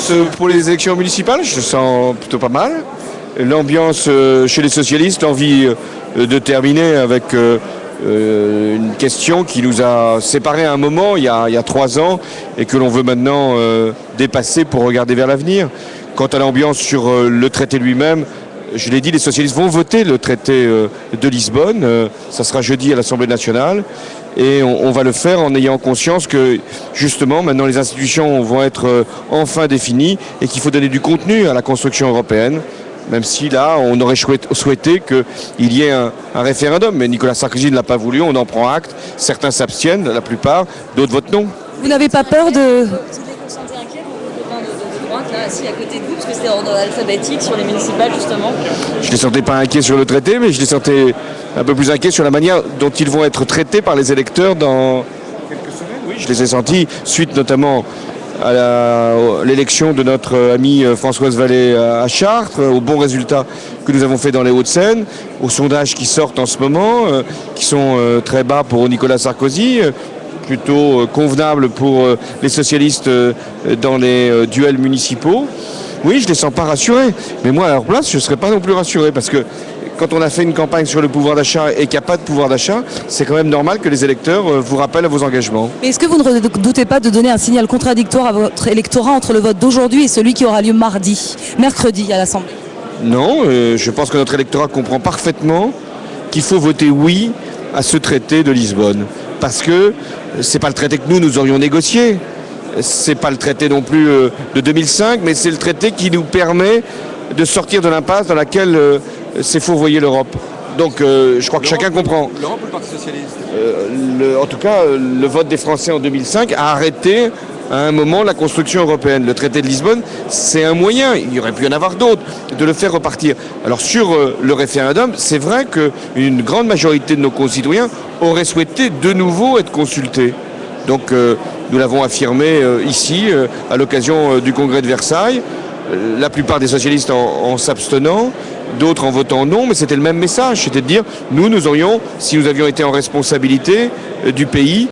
l'ambiance pour les élections municipales, je le sens plutôt pas mal. L'ambiance chez les socialistes, l'envie de terminer avec une question qui nous a séparés à un moment, il y a 3 ans, et que l'on veut maintenant dépasser pour regarder vers l'avenir. Quant à l'ambiance sur le traité lui-même, je l'ai dit, les socialistes vont voter le traité de Lisbonne. Ça sera jeudi à l'Assemblée nationale. Et on va le faire en ayant conscience que, justement, maintenant les institutions vont être enfin définies et qu'il faut donner du contenu à la construction européenne. Même si là, on aurait souhaité qu'il y ait un référendum. Mais Nicolas Sarkozy ne l'a pas voulu, on en prend acte. Certains s'abstiennent, la plupart, d'autres votent non. Vous n'avez pas peur de... Vous sentez inquiet pour vos copains de droite, là, assis à côté de vous, parce que c'était ordre alphabétique sur les municipales, justement? Je ne les sentais pas inquiets sur le traité, mais je les sentais un peu plus inquiets sur la manière dont ils vont être traités par les électeurs dans quelques semaines. Oui, je les ai sentis, suite notamment à l'élection de notre amie Françoise Vallée à Chartres, aux bons résultats que nous avons fait dans les Hauts-de-Seine, aux sondages qui sortent en ce moment, qui sont très bas pour Nicolas Sarkozy, plutôt convenables pour les socialistes dans les duels municipaux. Oui, je ne les sens pas rassurés. Mais moi, à leur place, je ne serais pas non plus rassuré parce que quand on a fait une campagne sur le pouvoir d'achat et qu'il n'y a pas de pouvoir d'achat, c'est quand même normal que les électeurs vous rappellent à vos engagements. Mais est-ce que vous ne redoutez pas de donner un signal contradictoire à votre électorat entre le vote d'aujourd'hui et celui qui aura lieu mercredi à l'Assemblée? Non, je pense que notre électorat comprend parfaitement qu'il faut voter oui à ce traité de Lisbonne. Parce que ce n'est pas le traité que nous aurions négocié. C'est pas le traité non plus de 2005, mais c'est le traité qui nous permet de sortir de l'impasse dans laquelle s'est fourvoyée l'Europe. Donc je crois que chacun comprend. L'Europe ou le Parti socialiste En tout cas, le vote des Français en 2005 a arrêté à un moment la construction européenne. Le traité de Lisbonne, c'est un moyen, il y aurait pu y en avoir d'autres, de le faire repartir. Alors sur le référendum, c'est vrai qu'une grande majorité de nos concitoyens auraient souhaité de nouveau être consultés. Donc nous l'avons affirmé ici, à l'occasion du congrès de Versailles, la plupart des socialistes en s'abstenant, d'autres en votant non, mais c'était le même message, c'était de dire, nous aurions, si nous avions été en responsabilité du pays,